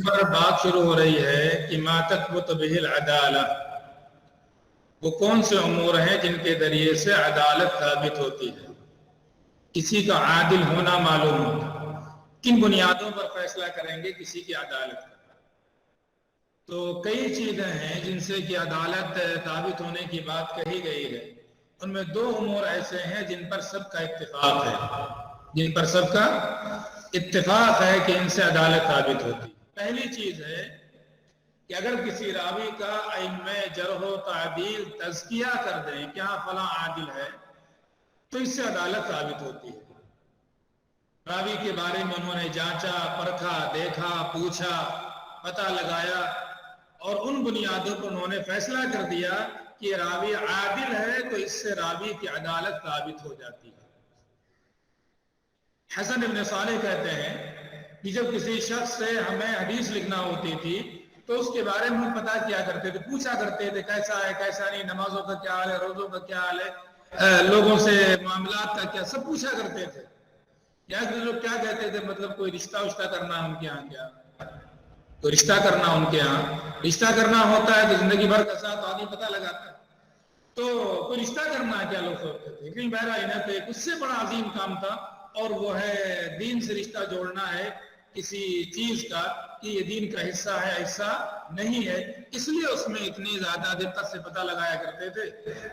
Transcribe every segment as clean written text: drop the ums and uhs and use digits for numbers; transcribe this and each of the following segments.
پر بات شروع ہو رہی ہے کہ ما تثبت به العدالہ، وہ کون سے امور ہیں جن کے ذریعے سے عدالت ثابت ہوتی ہے، کسی کا عادل ہونا معلوم ہوتا، کن بنیادوں پر فیصلہ کریں گے کسی کی عدالت کا؟ تو کئی چیزیں ہیں جن سے کہ عدالت ثابت ہونے کی بات کہی گئی ہے، ان میں دو امور ایسے ہیں جن پر سب کا اتفاق ہے کہ ان سے عدالت ثابت ہوتی ہے۔ پہلی چیز ہے کہ اگر کسی راوی کا ائمہ جرح و تعدیل تزکیہ کر دیں کہ ہاں فلاں عادل ہے، تو اس سے عدالت ثابت ہوتی ہے۔ راوی کے بارے میں انہوں نے جانچا، پرکھا، دیکھا، پوچھا، پتہ لگایا اور ان بنیادوں پر انہوں نے فیصلہ کر دیا کہ راوی عادل ہے، تو اس سے راوی کی عدالت ثابت ہو جاتی ہے۔ حسن ابن صالح کہتے ہیں کہ جب کسی شخص سے ہمیں حدیث لکھنا ہوتی تھی تو اس کے بارے میں ہم پتہ کیا کرتے تھے، پوچھا کرتے تھے کیسا ہے کیسا نہیں، نمازوں کا کیا حال ہے، روزوں کا کیا حال ہے، لوگوں سے معاملات کا کیا، سب پوچھا کرتے تھے۔ یا لوگ کیا کہتے تھے، مطلب کوئی رشتہ کرنا ان کے ہاں، کیا کوئی رشتہ کرنا ان کے ہاں، رشتہ کرنا ہوتا ہے تو زندگی بھر کا ساتھ آدمی پتہ لگاتا ہے، تو کوئی رشتہ کرنا ہے کیا لوگ سوچتے تھے۔ لیکن بہرحال انہیں تو ایک اس سے بڑا عظیم کام تھا، اور وہ ہے دین سے رشتہ جوڑنا ہے کسی چیز کا، کہ یہ دین کا حصہ ہے حصہ نہیں ہے، اس لیے اس میں اتنی زیادہ دقت سے پتہ لگایا کرتے تھے۔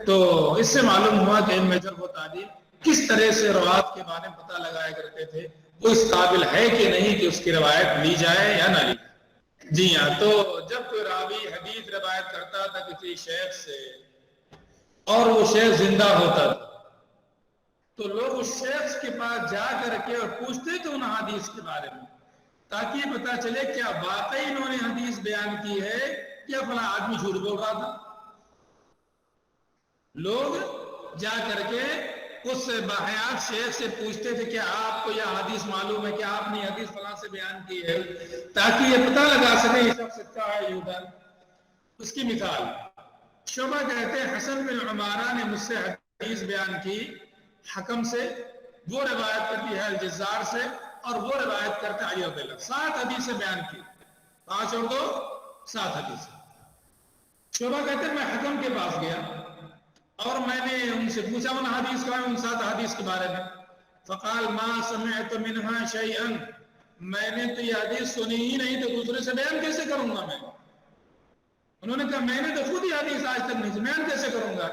تو اس سے معلوم ہوا کہ علم جرح و تعدیل کس طرح سے روایت کے بارے میں پتہ لگایا کرتے تھے، وہ اس قابل ہے کہ نہیں کہ اس کی روایت لی جائے یا نہ لی جائے۔ جی ہاں، تو جب کوئی راوی حدیث روایت کرتا تھا کسی شیخ سے اور وہ شیخ زندہ ہوتا تھا، تو لوگ اس شیخ کے پاس جا کر کے اور پوچھتے تھے ان حدیث کے بارے میں، تاکہ پتہ چلے کیا واقعی انہوں نے حدیث بیان کی ہے یا فلاں آدمی جھوٹ بول رہا تھا۔ لوگ جا کر کے اس باحیات شیخ سے پوچھتے تھے کہ آپ کو یہ حدیث معلوم ہے کہ آپ نے حدیث فلاں سے بیان کی ہے، تاکہ یہ پتہ لگا سکے یہ شخص سچا ہے یا جھوٹا۔ اس کی مثال شعبہ کہتے ہیں حسن بن عمارہ نے مجھ سے حدیث بیان کی حکم سے، وہ روایت کرتی ہے الجزار سے، اور وہ روایت کرتے علی رضی اللہ، 7 حدیثیں بیان کی، 5 اور 2 7 حدیثیں۔ شعبہ کہتے ہیں میں حکم کے پاس گیا اور میں نے ان سے پوچھا ان حدیث کا، ان 7 حدیث کے بارے میں، فقال ما سمعت منها شيئا، میں نے تو یہ حدیث سنی ہی نہیں، تو دوسرے سے بیان کیسے کروں گا میں؟ انہوں نے کہا میں نے تو خود ہی حدیث آج تک نہیں، بیان کیسے کروں گا؟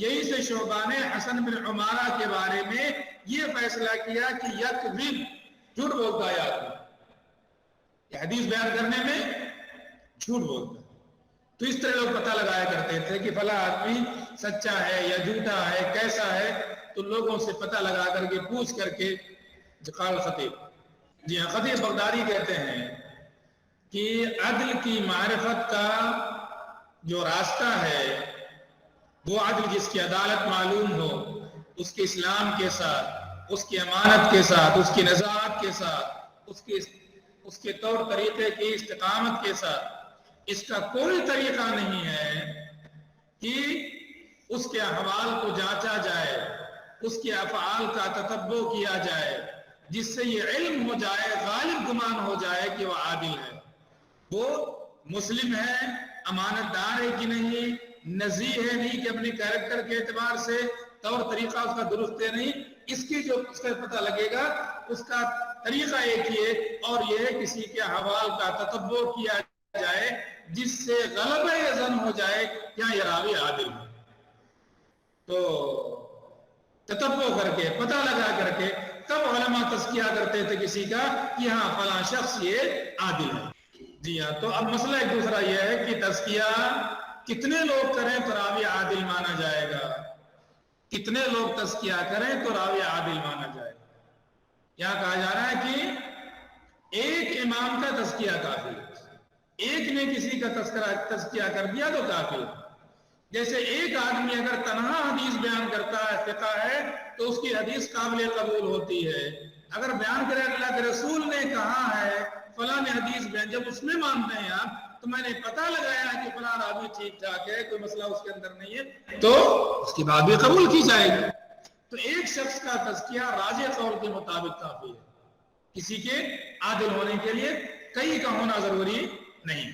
یہی سے شعبہ نے حسن بن عمارہ کے بارے میں یہ فیصلہ کیا کہ یکذب، جھوٹ بولتا ہے آدمی، کہ حدیث بیان کرنے میں جھوٹ بولتا ہے۔ تو اس طرح لوگ پتہ لگایا کرتے تھے کہ فلاں آدمی سچا ہے یا جھوٹا ہے، کیسا ہے، تو لوگوں سے پتہ لگا کر کے پوچھ کر کے۔ قال خطیب، جی ہاں، خطیب بغدادی کہتے ہیں کہ عدل کی معرفت کا جو راستہ ہے، وہ عدل جس کی عدالت معلوم ہو، اس کے اسلام کے ساتھ، اس کی امانت کے ساتھ، اس کی نزاعت کے ساتھ، اس کے طور طریقے کی استقامت کے ساتھ، اس کا کوئی طریقہ نہیں ہے کہ اس کے احوال کو جانچا جائے، اس کے افعال کا تتبع کیا جائے، جس سے یہ علم ہو جائے، غالب گمان ہو جائے کہ وہ عادل ہے، وہ مسلم ہے، امانت دار ہے کہ نہیں، نزیہ ہے نہیں کہ اپنے کیریکٹر کے اعتبار سے طور طریقہ اس کا درست ہے نہیں، اس کا پتہ لگے گا۔ اس کا طریقہ ایک ہی ہے، اور یہ ہے کسی کے احوال کا تتبع کیا جائے، جس سے غلبہ ظن ہو جائے کیا یہ راوی عادل ہے۔ تو تتبع کر کے، پتہ لگا کر کے، تب علماء تزکیہ کرتے تھے کسی کا کہ ہاں فلاں شخص یہ عادل ہے۔ جی ہاں، تو اب مسئلہ ایک دوسرا یہ ہے کہ تزکیہ کتنے لوگ کریں تو راوی عادل مانا جائے گا، کتنے لوگ تزکیہ کریں تو راوی عادل مانا جائے گا۔ یہاں کہا جا رہا ہے کہ ایک امام کا تزکیہ کافی ہے، ایک نے کسی کا تزکیہ کر دیا تو کافی ہے۔ جیسے ایک آدمی اگر تنہا حدیث بیان کرتا ہے، فقہ ہے، تو اس کی حدیث قابل قبول ہوتی ہے۔ اگر بیان کرے اللہ کے رسول نے کہا ہے، فلاں نے حدیث بیان، جب اس میں مانتے ہیں آپ، تو میں نے پتہ لگایا کہ فلاں راوی ٹھیک ٹھاک ہے، کوئی مسئلہ اس کے اندر نہیں ہے، تو اس کی بات بھی قبول کی جائے گی۔ تو ایک شخص کا تزکیہ راجح قول کے مطابق کافی ہے کسی کے عادل ہونے کے لیے۔ کئی کا ہونا ضروری نہیں.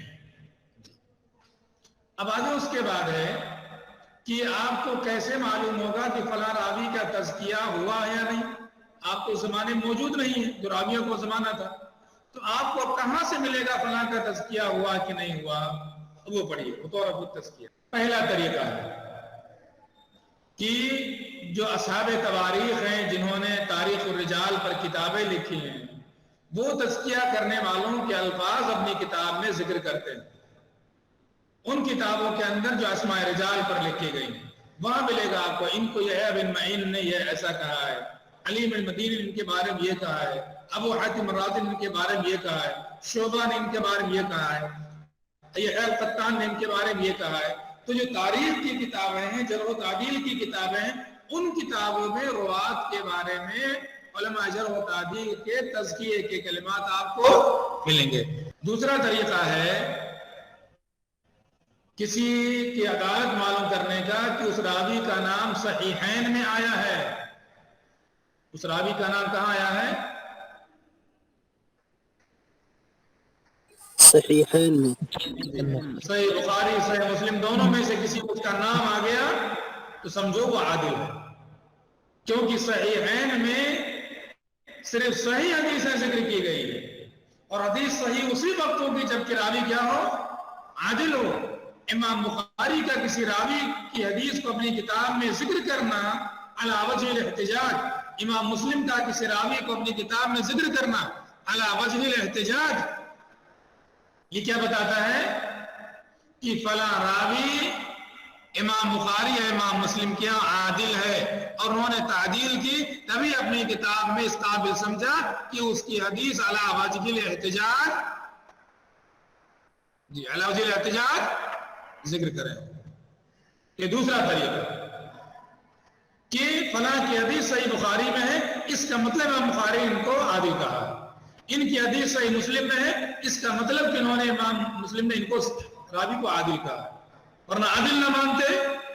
اب آگے اس کے بعد ہے کہ آپ کو کیسے معلوم ہوگا کہ فلاں راوی کا تزکیہ ہوا ہے یا نہیں. آپ کو زمانے موجود نہیں ہے جو راویوں کو زمانہ تھا، تو آپ کو کہاں سے ملے گا فلاں کا تزکیہ ہوا کہ نہیں ہوا؟ وہ پڑھیے متعارف التزکیہ. پہلا طریقہ ہے کہ جو اصحاب تواریخ ہیں جنہوں نے تاریخ الرجال پر کتابیں لکھی ہیں، وہ تزکیہ کرنے والوں کے الفاظ اپنی کتاب میں ذکر کرتے ہیں. ان کتابوں کے اندر جو اسماء رجال پر لکھی گئی ہیں وہاں ملے گا آپ کو ان کو یہ بن معین نے یہ ایسا کہا ہے، علیم المدینی نے ان کے بارے میں یہ کہا ہے، ابو حاتم الرازی نے ان کے بارے میں یہ کہا ہے، شعبہ نے ان کے بارے میں یہ کہا ہے، یہ القطان نے ان کے بارے میں یہ کہا ہے. تو جو تاریخ کی کتابیں ہیں، جرح و تعدیل کی کتابیں ہیں، ان کتابوں میں روات کے بارے میں علماء جرح و تعدیل کے تزکیے کے کلمات آپ کو ملیں گے. دوسرا طریقہ ہے کسی کی عدالت معلوم کرنے کا کہ اس راوی کا نام صحیحین میں آیا ہے. اس راوی کا نام کہاں آیا ہے؟ صحیحین میں. صحیح بخاری صحیح مسلم دونوں میں سے کسی کو اس کا نام آ گیا تو سمجھو وہ عادل ہے، کیونکہ صحیحین میں صرف صحیح حدیثیں ذکر کی گئی ہے، اور حدیث صحیح اسی وقت ہوگی جبکہ راوی کیا ہو؟ عادل ہو. امام بخاری کا کسی راوی کی حدیث کو اپنی کتاب میں ذکر کرنا علی وجہ الاحتجاج، امام مسلم کا کسی راوی کو اپنی کتاب میں ذکر کرنا علی وجہ الاحتجاج، یہ کیا بتاتا ہے کہ فلاں راوی امام بخاری یا امام مسلم کیا عادل ہے، اور انہوں نے تعدیل کی تبھی اپنی کتاب میں اس قابل سمجھا کہ اس کی حدیث علی وجہ الاحتجاج علی وجہ الاحتجاج ذکر کریں. یہ دوسرا طریقہ کہ فلاں کی حدیث صحیح بخاری میں ہے، اس کا مطلب امام بخاری ان کو عادل کہا. ان کی حدیث صحیح مسلم میں ہے، اس کا مطلب کہ انہوں نے امام مسلم نے ان کو راوی کو عادل کہا. ورنہ عادل نہ مانتے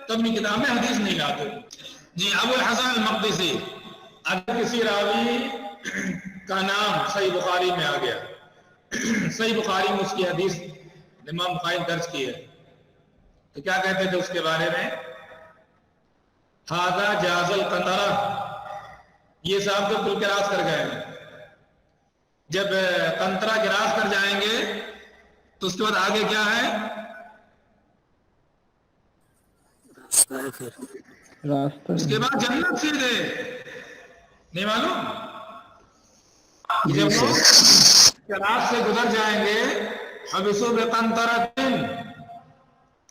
تو اپنی کتاب میں حدیث نہیں لاتے. جی ابو الحسن المقدسی، اگر کسی راوی کا نام صحیح بخاری میں آ گیا، صحیح بخاری میں اس کی حدیث امام بخاری درج کی ہے، تو کیا کہتے تھے اس کے بارے میں؟ ہاذا جاز القنطرہ، یہ صاحب تو کل کراس کر گئے ہیں. جب قنطرہ کراس کر جائیں گے تو اس کے بعد آگے کیا ہے؟ اس کے بعد جنت سیدھے. نہیں معلوم؟ جب لوگ کراس سے گزر جائیں گے حبسوا بقنطرۃ،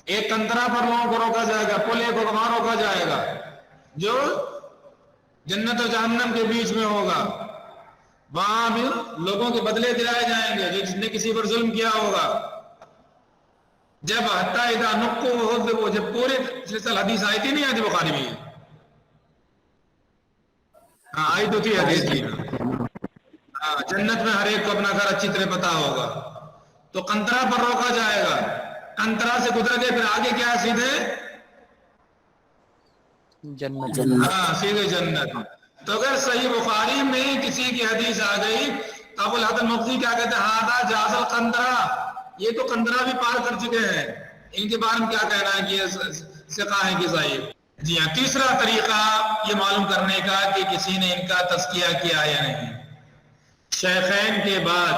ایک قنطرہ پر لوگوں کو روکا جائے گا، پل کو وہاں روکا جائے گا جو جنت و جہنم کے بیچ میں ہوگا. وہاں بھی لوگوں کے بدلے دلائے جائیں گے جس نے کسی پر ظلم کیا ہوگا. جب حتیٰ اذا نقوا، وہ جب پورے سلسلہ حدیث آئی تھی، نہیں آئی تھی بخاری میں؟ ہاں آئی تو تھی حدیث کی. ہاں جنت میں ہر ایک کو اپنا گھر اچھی طرح پتا ہوگا. تو قنطرہ پر روکا جائے گا، قنطرہ سے گزر گئے پھر آگے کیا ہے؟ سیدھے جنت. ہاں سیدھے جنت. تو اگر صحیح بخاری میں کسی کی حدیث آ گئی تو ابو الحسن المقدسی کیا کہتے ہیں؟ ہاذا جاز القنطرہ، یہ تو قنطرہ بھی پار کر چکے ہیں، ان کے بارے میں کیا کہنا ہے کہ یہ ثقہ ہیں کہ ضعیف. جی ہاں. تیسرا طریقہ یہ معلوم کرنے کا کہ کسی نے ان کا تزکیہ کیا یا نہیں. شیخین کے بعد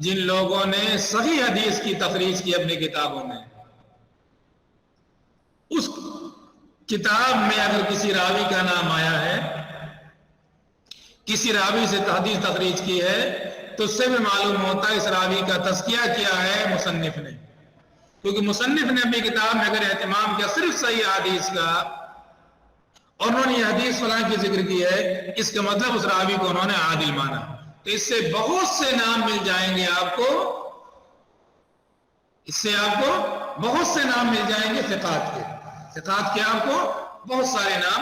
جن لوگوں نے صحیح حدیث کی تخریج کی اپنی کتابوں میں، اس کتاب میں اگر کسی راوی کا نام آیا ہے، کسی راوی سے حدیث تخریج کی ہے، تو اس سے بھی معلوم ہوتا ہے اس راوی کا تزکیہ کیا ہے مصنف نے. کیونکہ مصنف نے اپنی کتاب میں اگر اہتمام کیا صرف صحیح حدیث کا اور انہوں نے یہ حدیث فلاں کی ذکر کی ہے، اس کا مطلب اس راوی کو انہوں نے عادل مانا. تو اس سے بہت سے نام مل جائیں گے آپ کو، اس سے آپ کو بہت سے نام مل جائیں گے ثقات کے. ثقات کے آپ کو بہت سارے نام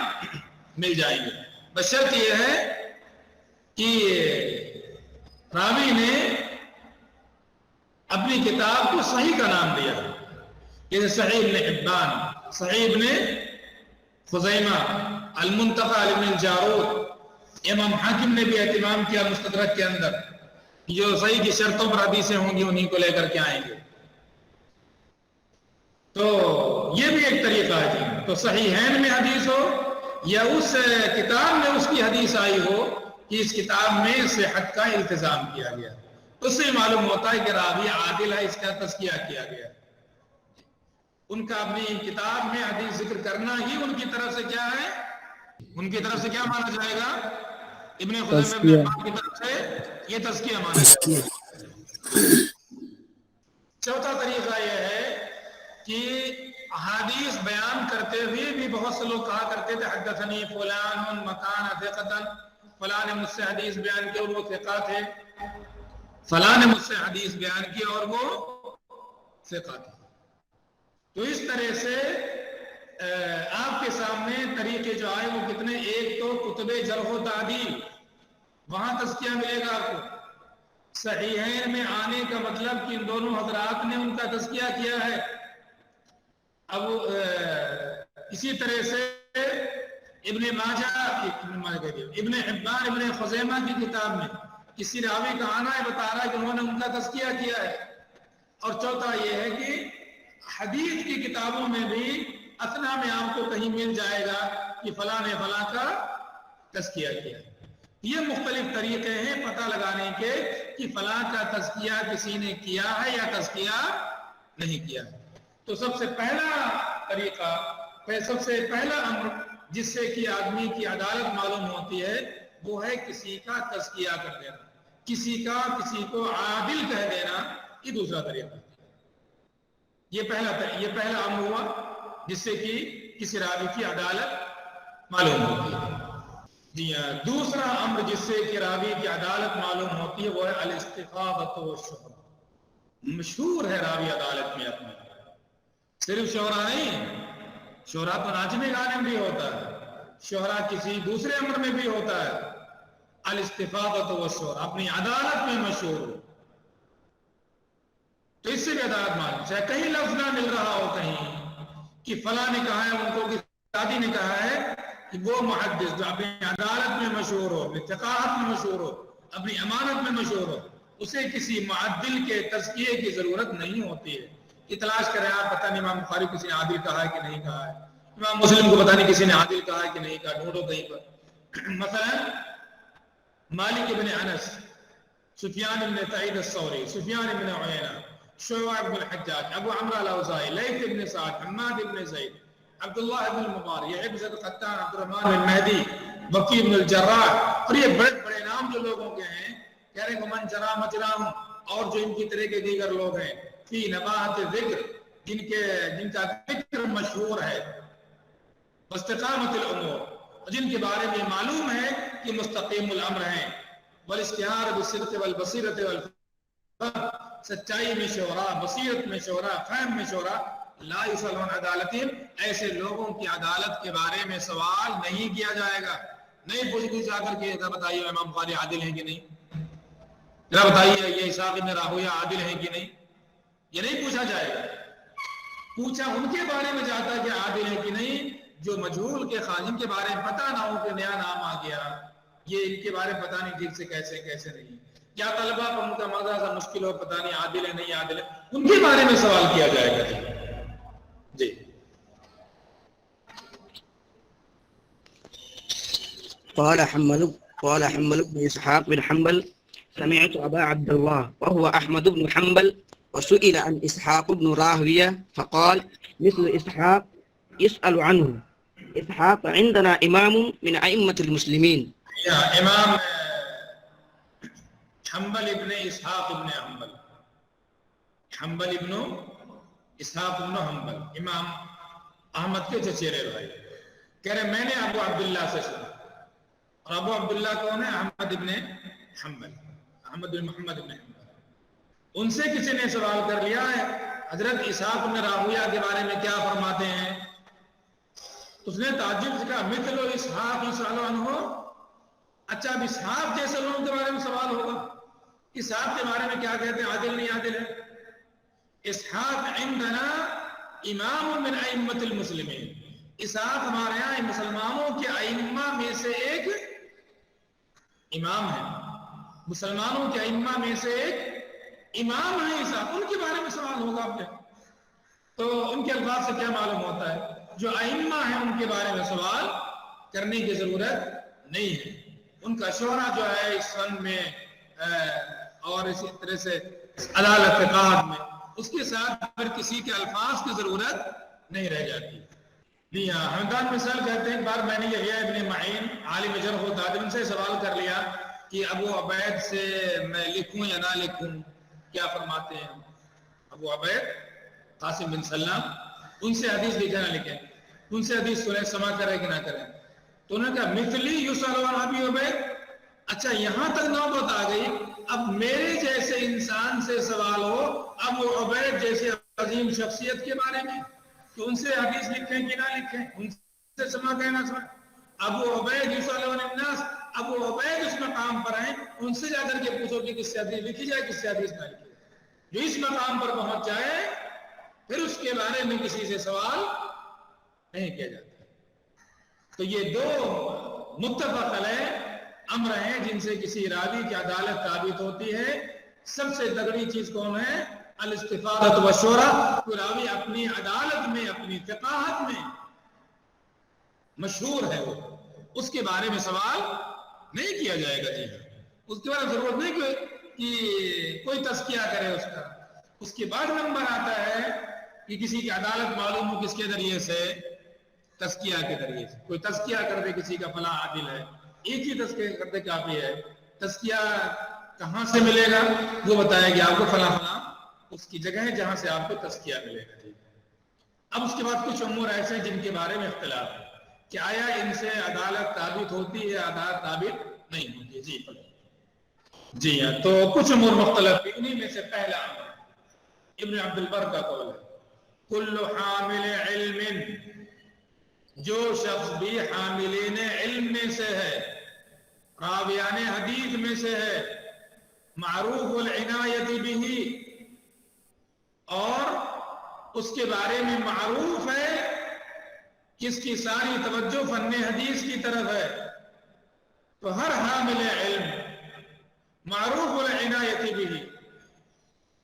مل جائیں گے، بس شرط یہ ہے کہ راوی نے اپنی کتاب کو صحیح کا نام دیا. جیسے صحیح ابن حبان، صحیح ابن خزیمہ، المنتقى ابن الجارود. امام حاکم نے بھی اہتمام کیا مستدرک کے اندر جو صحیح کی شرطوں پر حدیثیں ہوں گی انہیں کو لے کر کے آئیں گے. تو یہ بھی ایک طریقہ ہے جی. تو صحیحین میں حدیث ہو یا اس کتاب میں اس کی حدیث آئی ہو کہ اس کتاب میں صحت کا التزام کیا گیا، اس سے معلوم ہوتا ہے کہ راوی عادل ہے، اس کا تزکیہ کیا گیا. ان کا اپنی کتاب میں حدیث ذکر کرنا ہی ان کی طرف سے کیا ہے، ان کی طرف سے کیا مانا جائے گا؟ ابن خزیمہ ابن حبان کی طرف سے یہ تزکیہ مانا جائے گا. چوتھا طریقہ یہ ہے کہ احادیث بیان کرتے ہوئے بھی بہت سے لوگ کہا کرتے تھے حدثنی فلان مکان ثقۃ، فلاں نے مجھ سے حدیث بیان کی اور وہ ثقہ تھے، فلاں نے مجھ سے حدیث بیان کی اور وہ ثقہ تھے. تو اس طرح سے آپ کے سامنے طریقے جو آئے وہ کتنے، ایک تو کتب جرح و تعدیل، وہاں تزکیہ ملے گا آپ کو. صحیحین میں آنے کا مطلب کہ ان دونوں حضرات نے ان کا تزکیہ کیا ہے. اب اسی طرح سے ابن حبان ابن خزیمہ کی کتاب میں کسی راوی کا آنا ہے بتا رہا ہے کہ انہوں نے ان کا تزکیہ کیا ہے. اور چوتھا یہ ہے کہ حدیث کی کتابوں میں بھی اثنا میں آپ کو کہیں مل جائے گا کہ فلاں نے فلاں کا تزکیہ کیا. یہ مختلف طریقے ہیں پتہ لگانے کے کہ فلاں کا تزکیہ کسی نے کیا ہے یا تزکیہ نہیں کیا. تو سب سے پہلا طریقہ، سب سے پہلا امر جس سے کہ آدمی کی عدالت معلوم ہوتی ہے وہ ہے کسی کا تزکیہ کر دینا، کسی کو عادل کہہ دینا. یہ دوسرا طریقہ. یہ پہلا امر ہوا جس سے کہ کسی راوی کی عدالت معلوم ہوتی ہے. جی ہاں، دوسرا امر جس سے کہ راوی کی عدالت معلوم ہوتی ہے وہ ہے الاستفاضۃ والشہرہ. مشہور ہے راوی عدالت میں اپنے، صرف شہرہ نہیں، شہرہ تو ناچنے گانے میں بھی ہوتا ہے، شہرہ کسی دوسرے امر میں بھی ہوتا ہے. الاستفاضۃ والشہرہ، اپنی عدالت میں مشہور ہو. تو اس سے بھی عدالت معلوم، چاہے کہیں لفظ نہ مل رہا ہو کہیں کہ فلاں نے کہا ہے ان کو، کہ دادی نے کہا ہے کہ وہ محدث جو اپنی عدالت میں مشہور ہو، اپنی ثقافت میں مشہور ہو، اپنی امانت میں مشہور ہو، اسے کسی معدل کے تزکیے کی ضرورت نہیں ہوتی ہے. تلاش کریں آپ، پتہ نہیں امام بخاری کسی نے عادل کہا ہے کہ نہیں کہا ہے، امام مسلم کو پتہ نہیں کسی نے عادل کہا ہے کہ نہیں کہا، ڈھونڈو کہیں پر. مثلا مالک بن انس، سفیان بن سعید الثوری، سفیان بن عیینہ، شعبہ بن الحجاج، ابو عمرو الاوزاعی، لیث بن سعد، حماد بن زید، عبداللہ بن المبارک، یحییٰ بن زید القطان، عبد الرحمن بن مہدی، وکیع بن الجراح. اور یہ بڑے بڑے نام جو لوگوں کے ہیں، کہہ رہے ہیں من جرا مجراہم، اور جو ان کی طرح کے دیگر لوگ ہیں، فی نباہت ذکر، جن کا ذکر مشہور ہے، واستقامت الامور، جن کے بارے میں معلوم ہے کہ مستقیم الامر ہیں، والاشتہار بالصدق والبصیرت والفهم، سچائی میں شہرا، بصیرت میں شہرا، فہم میں شہرا. لا یسأل عن عدالتہم، ایسے لوگوں کی عدالت کے بارے میں سوال نہیں کیا جائے گا. نہیں پوچھ گچھ جا کر کے بتائیے امام بخاری عادل ہیں کہ نہیں، ذرا بتائیے یہ اسحاق بن راہویہ عادل ہیں کہ نہیں، یہ نہیں پوچھا جائے گا. پوچھا ان کے بارے میں جاتا ہے کہ عادل ہیں کہ نہیں جو مجہول کے خادم کے بارے میں پتہ نہ ہو کہ نیا نام آ گیا، یہ ان کے بارے میں پتہ نہیں ٹھیک سے کیسے نہیں، کیا طلبہ پر ان کا مدرسہ مشکل ہو، پتہ نہیں عادل ہے نہیں عادل ہے، ان کے بارے میں سوال کیا جائے گا. جی قال حنبل بن إسحاق بن حنبل سمعت أبا عبد الله وهو أحمد بن حنبل وسئل عن إسحاق بن راهوية فقال مثل إسحاق يسأل عنه. إسحاق عندنا إمام من أئمة المسلمين. یا امام حنبل ابن اسحاق ابن حنبل، حنبل ابن اسحاق ابن حنبل، امام احمد کے چچیرے بھائی، کہہ رہے میں نے ابو عبداللہ سے سنا. اور ابو عبداللہ کون ہے؟ احمد ابن حنبل، احمد بن محمد ابن حنبل. ان سے کسی نے سوال کر لیا ہے حضرت اسحاق بن راہویہ کے بارے میں کیا فرماتے ہیں؟ اس نے تعجب سے کہا مثل اسحاق یسأل عنہ، اچھا اب اسحاق جیسے لوگوں کے بارے میں سوال ہوگا، اسحاق کے بارے میں کیا کہتے ہیں، عادل نہیں عادل ہے؟ اسحاق عندنا امام من ائمۃ المسلمین، اسحاق ہمارے یہاں مسلمانوں کے ائمہ میں سے ایک امام ہے. مسلمانوں کے ائمہ میں سے ایک امام ہیں صاحب، ان کے بارے میں سوال ہوگا آپ نے، تو ان کے الفاظ سے کیا معلوم ہوتا ہے؟ جو ائمہ ہیں ان کے بارے میں سوال کرنے کی ضرورت نہیں ہے، ان کا شہرہ جو ہے اس فن میں اور اسی طرح سے عدالت فقہ میں، اس کے ساتھ پھر کسی کے الفاظ کی ضرورت نہیں رہ جاتی۔ جی ہاں، حمدان مثال کہتے ہیں، ایک بار میں نے یحییٰ ابن معین عالم جرح و تعدیل سے سوال کر لیا کہ ابو عبید سے میں لکھوں یا نہ لکھوں، کیا فرماتے ہیں؟ ابو عبید قاسم بن سلام، ان سے حدیث لکھے نہ لکھیں، ان سے حدیث سنیں، سما کرے کہ نہ کریں؟ تو انہوں نے کہا مثلی یسأل عن ابی عبید، اچھا یہاں تک نوبت آ گئی، اب میرے جیسے انسان سے سوال ہو ابو عبید جیسے عظیم شخصیت کے بارے میں، تو ان سے حدیث لکھیں کہ نہ لکھیں، ان سے سما کریں نہ سمائیں؟ ابو عبید یسأل عن الناس، ابو عبید اس مقام پر ہیں، ان سے جا کر کے پوچھو کہ کس سے حدیث لکھی جائے کس سے حدیث نہ لکھی جائے۔ جو اس مقام پر پہنچ جائے پھر اس کے بارے میں کسی سے سوال نہیں کیا جاتا۔ تو یہ دو متفق علیہ امر ہیں جن سے کسی راوی کی عدالت ثابت ہوتی ہے۔ سب سے تگڑی چیز کون ہے؟ الاستفاضۃ والشورى، کوئی راوی اپنی عدالت میں اپنی فقاہت میں مشہور ہے، وہ اس کے بارے میں سوال نہیں کیا جائے گا۔ جی اس کے بعد ضرورت نہیں کہ کوئی تزکیہ کرے اس کا۔ اس کے بعد نمبر آتا ہے کہ کسی کی عدالت معلوم ہو کس کے ذریعے سے؟ تزکیہ کے ذریعے سے۔ کوئی تزکیہ کر دے کسی کا فلاں عادل ہے، ایک ہی تزکیہ کر دے کافی ہے۔ تزکیہ کہاں سے ملے گا؟ وہ بتائے گا آپ کو فلاں فلاں اس کی جگہ ہے جہاں سے آپ کو تزکیہ ملے گا۔ ٹھیک ہے، اب اس کے بعد کچھ امور ایسے ہیں جن کے بارے میں اختلاف ہے کہ آیا ان سے عدالت ثابت ہوتی ہے، عدالت ثابت نہیں ہوتی۔ جی ہاں، تو کچھ امور مختلف بھی، انہی میں سے پہلا ابن عبد البر کا قول ہے، کل حامل علم، جو شخص بھی حاملین علم میں سے ہے، راویان حدیث میں سے ہے، معروف العنایت بہ، اور اس کے بارے میں معروف ہے، کس کی ساری توجہ فن حدیث کی طرف ہے، تو ہر حامل علم معروف العنایت بہ،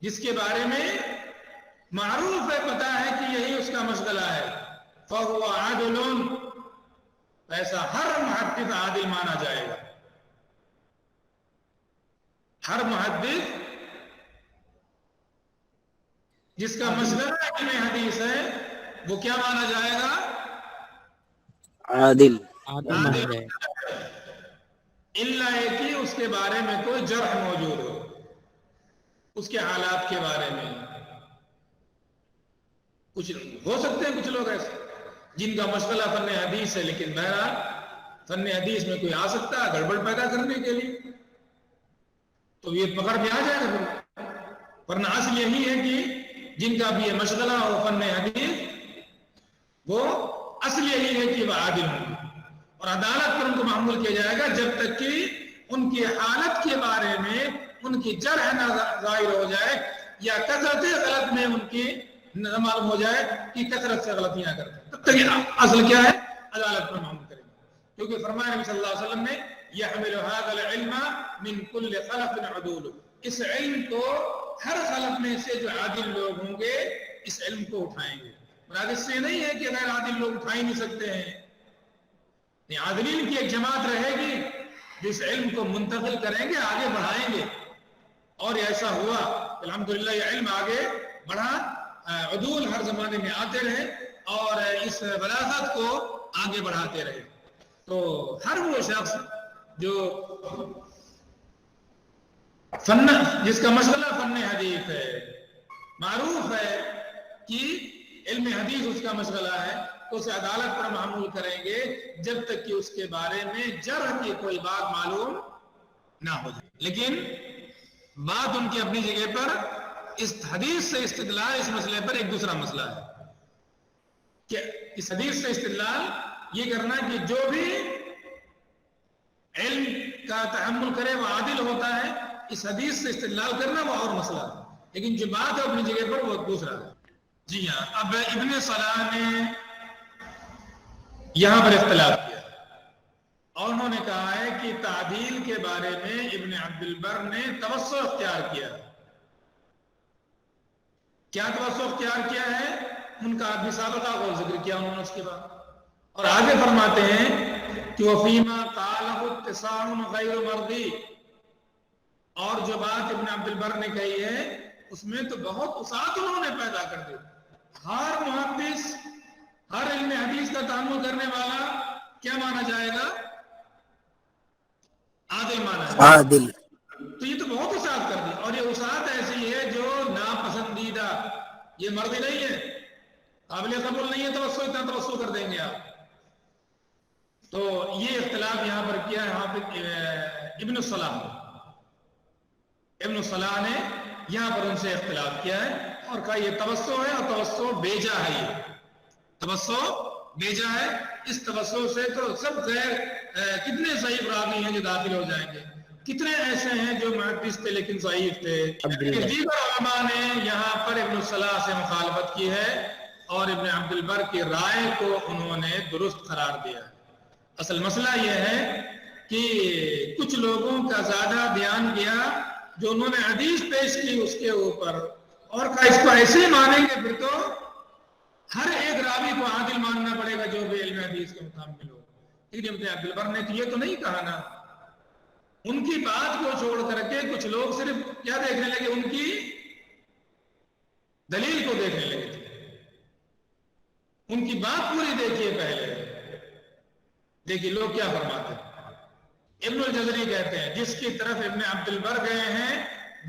جس کے بارے میں معروف ہے، پتا ہے کہ یہی اس کا مشغلہ ہے، فَهُوَ عَدْلٌ، ایسا ہر محدث عادل مانا جائے گا۔ ہر محدث جس کا مشغلہ علم حدیث ہے وہ کیا مانا جائے گا؟ عادل عادل اللہ ہے کہ اس کے بارے میں کوئی جرح موجود ہو، اس کے حالات کے بارے میں۔ کچھ ہو سکتے ہیں کچھ لوگ ایسے جن کا مشغلہ فن حدیث ہے، لیکن بہرحال فن حدیث میں کوئی آ سکتا ہے گڑبڑ پیدا کرنے کے لیے، تو یہ پکڑ میں آ جائے گا پھر۔ ورنہ اصل یہی ہے کہ جن کا بھی یہ مشغلہ ہو فن حدیث، وہ اصل یہی ہے کہ وہ عادل ہوں، اور عدالت پر ان کو معمول کیا جائے گا جب تک کہ ان کی حالت کے بارے میں ان کی جرح نہ ظاہر ہو جائے، یا کثرت غلط میں ان کی نہ معلوم ہو جائے کہ کثرت سے غلطیاں کرتے ہیں، تب تک یہ اصل کیا ہے؟ عدالت پر معمول کریں گے۔ کیونکہ فرمایا نبی صلی اللہ علیہ وسلم نے يحمل هذا العلم من كل خلف عدول، اس علم کو ہر خلف میں سے جو عادل لوگ ہوں گے اس علم کو اٹھائیں گے۔ مراد اس سے نہیں ہے کہ غیر عادل لوگ اٹھا ہی نہیں سکتے ہیں، عادلین کی ایک جماعت رہے گی جس علم کو منتقل کریں گے، آگے بڑھائیں گے، اور ایسا ہوا الحمدللہ، یہ علم آگے بڑھا، عدول ہر زمانے میں آتے رہے اور اس بلاغت کو آگے بڑھاتے رہے۔ تو ہر وہ شخص جو جس کا مشغلہ فن حدیث ہے، معروف ہے کہ علم حدیث اس کا مشغلہ ہے، اسے عدالت پر معمول کریں گے جب تک کہ اس کے بارے میں جرح کی کوئی بات معلوم نہ ہو جائے۔ لیکن بات ان کی اپنی جگہ پر، اس حدیث سے استدلال اس مسئلے پر ایک دوسرا مسئلہ ہے کہ اس حدیث سے استدلال یہ کرنا کہ جو بھی علم کا تحمل کرے وہ عادل ہوتا ہے، اس حدیث سے استدلال کرنا وہ اور مسئلہ ہے، لیکن جو بات ہے اپنی جگہ پر وہ دوسرا ہے۔ جی ہاں، اب ابن صلاح نے یہاں پر اختلاف کیا اور انہوں نے کہا ہے کہ تعدیل کے بارے میں ابن عبد البر نے توسع اختیار کیا. کیا توسع اختیار کیا ہے؟ ان کا بھی سابقہ کو ذکر کیا انہوں نے اس کے بعد، اور آگے فرماتے ہیں کہ وفیما قالہ اتساع غیر مرضی، اور جو بات ابن عبد البر نے کہی ہے اس میں تو بہت وسعت انہوں نے پیدا کر دی. ہر محدث، ہر علم حدیث کا تعامل کرنے والا کیا مانا جائے گا؟ عادل مانا جائے گا. عادل. تو یہ تو بہت وسعت کر دی، اور یہ وسعت ایسی ہے جو ناپسندیدہ، یہ مرضی نہیں ہے، قابل قبول نہیں ہے توسع، اتنا توسع کر دیں گے آپ. تو یہ اختلاف یہاں پر کیا ہے حافظ ابن الصلاح نے یہاں پر ان سے اختلاف کیا ہے اور کہا یہ توسع ہے، اور توسع بیجا ہے. یہ توسع بیجا ہے. اس توسع سے تو سب غیر کتنے ضعیف راوی ہیں جو داخل ہو جائیں گے، کتنے ایسے ہیں جو محدث تھے لیکن ضعیف تھے. دیگر علماء نے یہاں پر ابن الصلاح سے مخالفت کی ہے اور ابن عبد البر کی رائے کو انہوں نے درست قرار دیا. اصل مسئلہ یہ ہے کہ کچھ لوگوں کا زیادہ دھیان گیا جو انہوں نے حدیث پیش کی اس کے اوپر، اور کہا اس کو ایسے ہی مانیں گے پھر تو ہر ایک راوی کو عادل ماننا پڑے گا جو بھی علم حدیث کے مطابق ہو. لیکن ابن عبد البر نے تو یہ تو نہیں کہا نا. ان کی بات کو چھوڑ کر کے کچھ لوگ صرف کیا دیکھنے لگے؟ ان کی دلیل کو دیکھنے لگے تھے. ان کی بات پوری دیکھیے پہلے. دیکھیے لوگ کیا فرماتے ہیں. ابن الجزری کہتے ہیں جس کی طرف ابن عبد البر گئے ہیں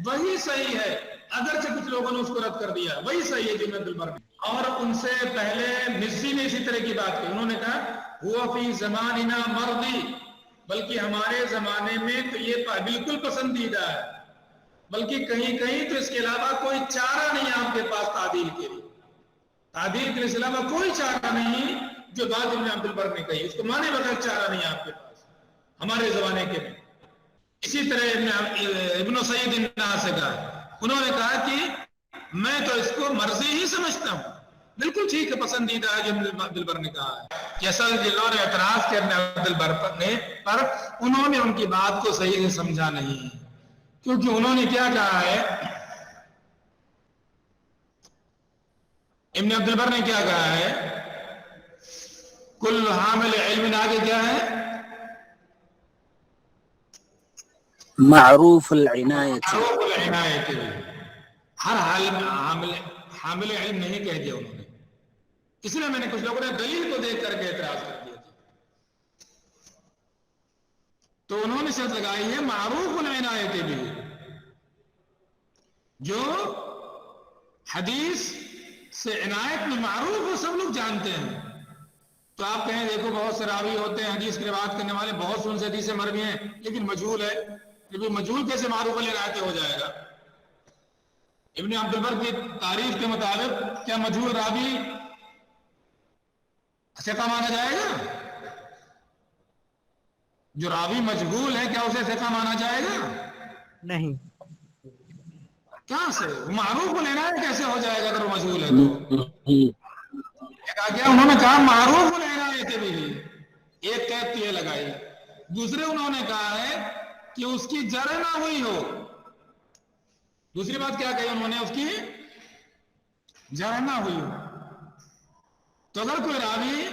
وہی صحیح ہے، اگرچہ کچھ لوگوں نے اس کو رد کر دیا، وہی صحیح ہے جو ابن عبد البر نے. اور ان سے پہلے مزی نے اسی طرح کی بات کی. انہوں نے کہا ہوا فی زماننا مرضی، بلکہ ہمارے زمانے میں تو یہ بالکل پسندیدہ ہے، بلکہ کہیں کہیں تو اس کے علاوہ کوئی چارہ نہیں آپ کے پاس تعدیل کے لیے. تعدیل کے علاوہ کوئی چارہ نہیں. جو بات ابن عبد البر نے کہی اس کو مانے بغیر چارہ نہیں آپ کے پاس ہمارے زمانے کے میں. اسی طرح ابن سعید الناس کا انہوں نے کہا کہ میں تو اس کو مرضی ہی سمجھتا ہوں. بالکل ٹھیک ہے، پسندیدہ ہے جو ابن عبد البر نے کہا ہے. جیسا جنہوں نے اعتراض کیا ابن عبد البر پر انہوں نے ان کی بات کو صحیح سے سمجھا نہیں، کیونکہ انہوں نے کیا کہا ہے؟ ابن عبد البر نے کیا کہا ہے؟ کل حامل علم آگے کیا ہے؟ معروف العنایت. معروف العنایت. ہر حامل علم نہیں کہہ دیا انہوں نے. اس لیے میں نے کچھ لوگوں نے دلیل کو دیکھ کر کے اعتراض کر دیا تھا. تو انہوں نے شرط لگائی ہے معروف العنایت بھی، جو حدیث سے عنایت میں معروف وہ سب لوگ جانتے ہیں. تو آپ کہیں دیکھو بہت سے راوی ہوتے ہیں حدیث کی روایت کرنے والے، بہت سے ان سے حدیثیں مروی ہیں لیکن مجہول ہے. مجہول کیسے معروف العنایت ہو جائے گا؟ ابن عبد البر کی تعریف کے مطابق کیا مجہول راوی ثقہ مانا جائے گا؟ جو راوی مجہول ہے کیا اسے ثقہ مانا جائے گا؟ نہیں. کہاں سے معروف العنایت کیسے ہو جائے گا اگر وہ مجہول ہے؟ تو انہوں نے کہا معروف العنایت بھی، ایک قید تو یہ لگائی. دوسرے انہوں نے کہا ہے کہ اس کی جرح نہ ہوئی ہو. دوسری بات کیا کہی انہوں نے؟ اس کی جرح نہ ہوئی ہو. تو اگر کوئی راوی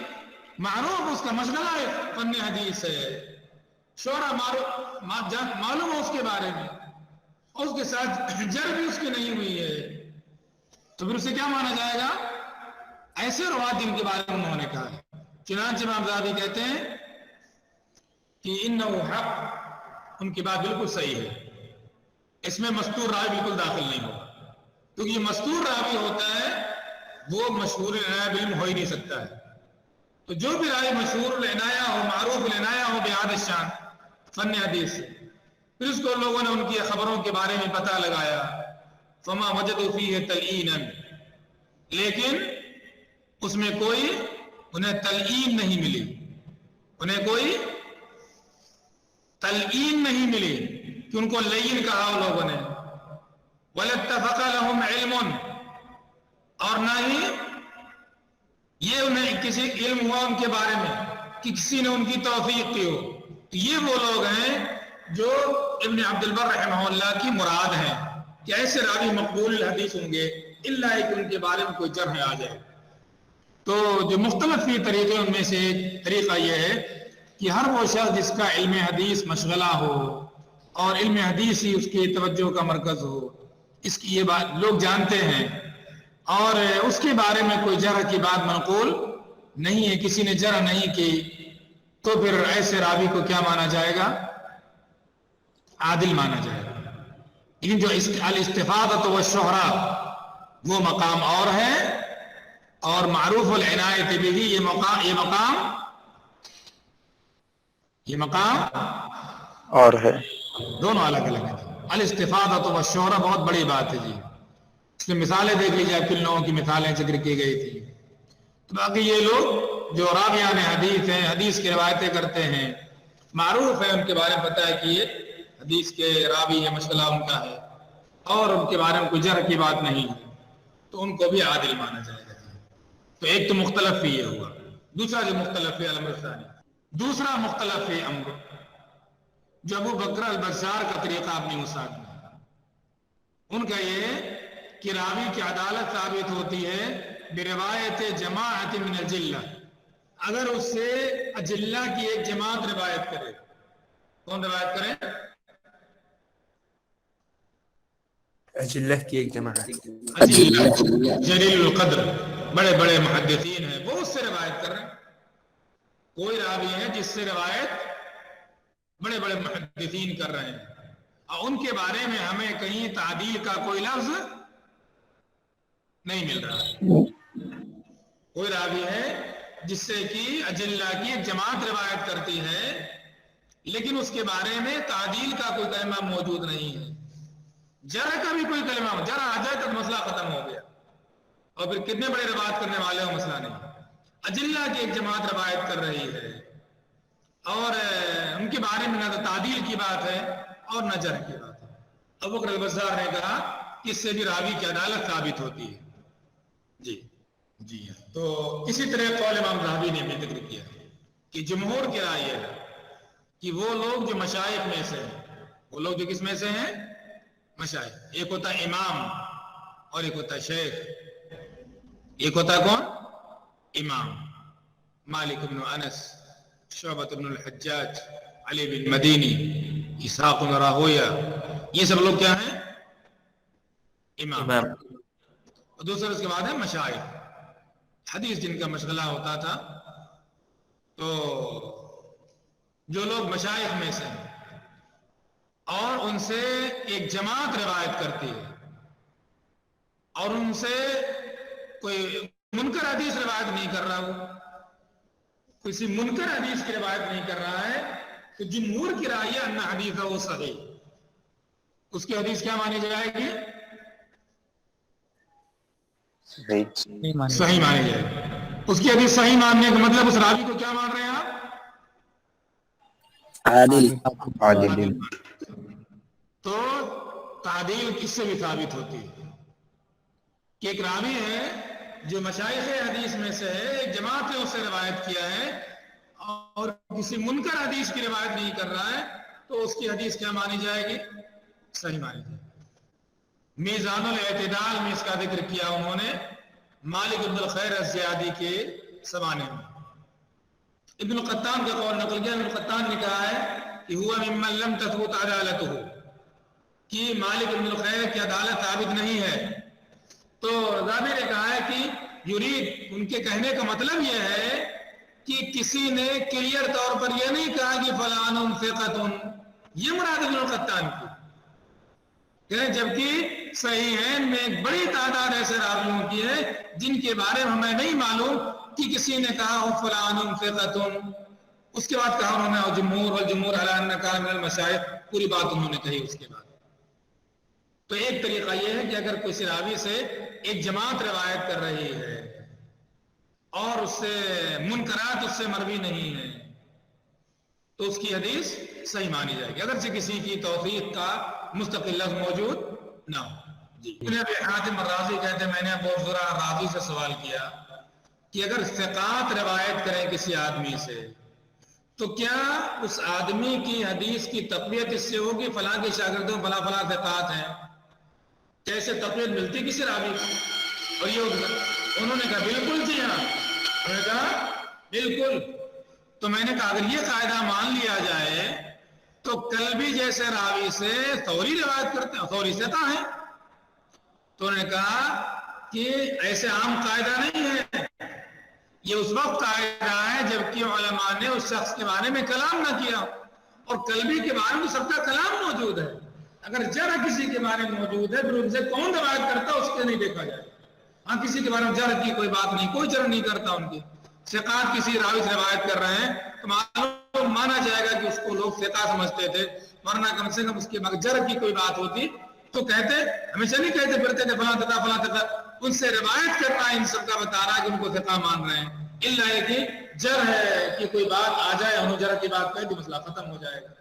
معروف اس کا مشغلہ ہے فن حدیث ہے، شہرہ معلوم ہے اس کے بارے میں، اس کے ساتھ جرح بھی اس کی نہیں ہوئی ہے، تو پھر اسے کیا مانا جائے گا؟ ایسے روایت جن کے بارے میں انہوں نے کہا ہے. چنانچہ امام ذہبی کہتے ہیں کہ انہ حق، ان کی بات بالکل صحیح ہے، اس میں مستور راوی بالکل داخل نہیں ہوگا، کیونکہ یہ مستور راوی ہوتا ہے وہ مشہور العنایہ علم ہو ہی نہیں سکتا ہے. تو جو بھی راوی مشہور العنایہ ہو، معروف العنایہ ہو بہذا الشان فن حدیث سے، پھر اس کو لوگوں نے ان کی خبروں کے بارے میں پتہ لگایا، فما وجدوا فیہ تلئینا، لیکن اس میں کوئی انہیں تلئین نہیں ملی، انہیں کوئی تلئین نہیں ملی کہ ان کو لین کہا لوگوں نے. وَلَاتَّفَقَ لَهُمْ عِلْمٌ، اور نہ ہی یہ انہیں کسی علم ہوا ان کے بارے میں کہ کسی نے ان کی توفیق کی ہو. تو یہ وہ لوگ ہیں جو ابن عبد البر رحمہ اللہ کی مراد ہیں کہ ایسے راوی مقبول حدیث ہوں گے الا کہ ان کے بارے میں کوئی جرح آ جائے. تو جو مختلف فی طریقے ان میں سے ایک طریقہ یہ ہے کہ ہر وہ شخص جس کا علم حدیث مشغلہ ہو اور علم حدیث ہی اس کی توجہ کا مرکز ہو، اس کی یہ بات لوگ جانتے ہیں اور اس کے بارے میں کوئی جرح کی بات منقول نہیں ہے، کسی نے جرح نہیں کی، تو پھر ایسے راوی کو کیا مانا جائے گا؟ عادل مانا جائے گا. لیکن جو الاستفاضۃ والشہرہ وہ مقام اور ہے، اور معروف العنایت بھی یہ مقام اور ہے، دونوں الگ الگ ہیں. الاستفاضۃ والشہرہ بہت بڑی بات ہے جی. اس میں مثالیں دیکھ لیجیے، آپ کن لوگوں کی مثالیں ذکر کی گئی تھی. تو باقی یہ لوگ جو راویان حدیث ہیں، حدیث کی روایتیں کرتے ہیں، معروف ہے، ان کے بارے میں پتہ ہے کہ یہ حدیث کے راوی ہے، مشغلہ ان کا ہے، اور ان کے بارے میں کوئی جرح کی بات نہیں ہے، تو ان کو بھی عادل مانا جائے گا. تو ایک تو مختلف فی یہ ہوا. دوسرا جو مختلف فی الامر الثانی، دوسرا مختلف فی امر جو ابو بکر البزار کا طریقہ اپنی مساعد میں، ان کا یہ کہ راوی کی عدالت ثابت ہوتی ہے بروایت جماعت من الجلہ، اگر اس سے اجلہ کی ایک جماعت روایت کرے. کون روایت کرے؟ اجلہ کی ایک جماعت، اجلہ جلیل القدر، بڑے بڑے محدثین ہیں، وہ اس سے روایت کر رہے ہیں. کوئی راوی ہے جس سے روایت بڑے بڑے محدثین کر رہے ہیں، اور ان کے بارے میں ہمیں کہیں تعدیل کا کوئی لفظ نہیں مل رہا. کوئی راوی ہے جس سے کہ اجلہ کی ایک جماعت روایت کرتی ہے، لیکن اس کے بارے میں تعدیل کا کوئی کلمہ موجود نہیں ہے. جرح کا بھی کوئی کلمہ ہو، جرح آ جائے تو مسئلہ ختم ہو گیا، اور پھر کتنے بڑے روایت کرنے والے ہو مسئلہ نہیں. اجلہ کی ایک جماعت روایت کر رہی ہے، اور ان کے بارے میں نہ تو تعدیل کی بات ہے اور نہ جرح کی بات ہے. ابو بکر البزار نے کہا کہ اس سے بھی راوی کی عدالت ثابت ہوتی ہے. جی تو اسی طرح قول امام ذہبی نے بھی ذکر کیا کہ جمہور کی رائے ہے کہ وہ لوگ جو مشائخ میں سے ہیں، وہ لوگ جو کس میں سے ہیں؟ مشائخ. ایک ہوتا ہے امام اور ایک ہوتا ہے شیخ. ایک ہوتا ہے کون؟ امام. مالک بن انس، شعبۃ بن الحجاج، علی بن مدینی، اسحاق بن راہویہ، یہ سب لوگ کیا ہیں؟ امام. اور دوسرے اس کے بعد ہے مشائخ، حدیث جن کا مشغلہ ہوتا تھا. تو جو لوگ مشائخ میں سے ہیں اور ان سے ایک جماعت روایت کرتی ہے، اور ان سے کوئی منکر حدیث روایت نہیں کر رہا، وہ کسی منکر حدیث کی روایت نہیں کر رہا ہے، تو جمہور کی رائے ان حدیثہ وہ صحیح، اس کی حدیث کیا مانی جائے گی؟ صحیح مانی جائے گی. اس کی حدیث صحیح ماننے کا مطلب اس راوی کو کیا مان رہے ہیں آپ؟ عادل. تو تعدیل کس سے بھی ثابت ہوتی ہے کہ ایک راوی ہے جو مشائخ حدیث میں سے ہے، ایک جماعت نے اس سے روایت کیا ہے اور کسی منکر حدیث کی روایت نہیں کر رہا ہے، تو اس کی حدیث کیا مانی جائے گی؟ صحیح مانی جائے گی. میزان الاعتدال میں اس کا ذکر کیا انہوں نے مالک بن الخیر الزیادی کے زمانے میں. ابن القطان کا قول نقل کیا. ابن القطان نے کہا ہے کہ ہوا ممن لم تثبت عدالتہ، کہ مالک بن الخیر کی عدالت ثابت نہیں ہے. تو ذہبی نے کہا ہے کہ یرید، ان کے کہنے کا مطلب یہ ہے کہ کسی نے کلیئر طور پر یہ نہیں کہا کہ فلان ثقۃ، یہ مراد ابن القطان کی، جبکہ صحیح ہے ان میں ایک بڑی تعداد ایسے راویوں کی ہے جن کے بارے میں ہمیں نہیں معلوم کہ کسی نے کہا ہو فلان ثقۃ. اس کے بعد کہا انہوں نے جمہور والجمہور علی ان کان من المشائخ، پوری بات انہوں نے کہی اس کے بعد. تو ایک طریقہ یہ ہے کہ اگر کسی راوی سے ایک جماعت روایت کر رہی ہے اور اس سے منکرات اس سے مروی نہیں ہے، تو اس کی حدیث صحیح مانی جائے گی، اگرچہ کسی کی توثیق کا مستقل لفظ موجود نہ ہو. ابن ابی حاتم الرازی کہتے ہیں میں نے ابو زرع الرازی سے سوال کیا کہ اگر ثقات روایت کریں کسی آدمی سے تو کیا اس آدمی کی حدیث کی تقویت اس سے ہوگی فلاں کے شاگردوں فلاں فلاں ثقات ہیں؟ کیسے تقویت ملتی کسی راوی کو؟ اور یہ انہوں نے کہا بالکل جی ہاں، انہوں نے کہا بالکل. تو میں نے کہا اگر یہ قاعدہ مان لیا جائے تو کلبی جیسے راوی سے ثوری روایت کرتے ہیں، ثوری ثقہ ہیں. تو انہوں نے کہا کہ ایسے عام قاعدہ نہیں ہے، یہ اس وقت قاعدہ ہے جبکہ علماء نے اس شخص کے بارے میں کلام نہ کیا، اور کلبی کے بارے میں سب کا کلام موجود ہے. اگر جرح کسی کے بارے میں موجود ہے پھر ان سے کون روایت کرتا اس کے نہیں دیکھا جائے. ہاں کسی کے بارے میں جرح کی کوئی بات نہیں، کوئی جرح نہیں کرتا ان کی. ثقات کسی راوی سے روایت کر رہے ہیں تو معلوم مانا جائے گا کہ اس کو لوگ ثقہ سمجھتے تھے، ورنہ کم سے کم اس کے جرح کی کوئی بات ہوتی تو کہتے، ہمیشہ نہیں کہتے پھرتے تھے فلاں ثقہ فلاں ثقہ. ان سے روایت کرنا ان سب کا بتا رہا ہے کہ ان کو ثقہ مان رہے ہیں. الا ہے کہ جرح ہے کہ کوئی بات آ جائے، انہوں جرح کی بات کہے تو مسئلہ ختم ہو جائے گا.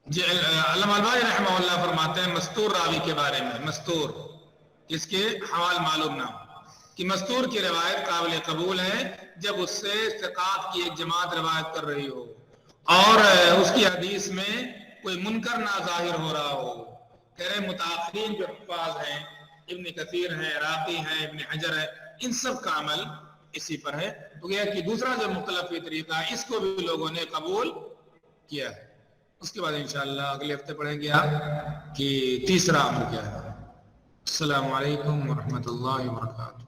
جی علامہ البانی رحمہ اللہ فرماتے ہیں مستور راوی کے بارے میں، مستور اس کے حوال معلوم نہ ہو، کہ مستور کی روایت قابل قبول ہے جب اس سے ثقات کی ایک جماعت روایت کر رہی ہو اور اس کی حدیث میں کوئی منکر نہ ظاہر ہو رہا ہو. کہہ رہے متاخرین جو حفاظ ہیں، ابن کثیر ہے، راقی ہے، ابن حجر ہے، ان سب کا عمل اسی پر ہے. تو یہ کہ دوسرا جو مختلف طریقہ ہے اس کو بھی لوگوں نے قبول کیا ہے. اس کے بعد انشاءاللہ اگلے ہفتے پڑھیں گے آپ کہ تیسرا امر کیا ہے. السلام علیکم ورحمۃ اللہ وبرکاتہ.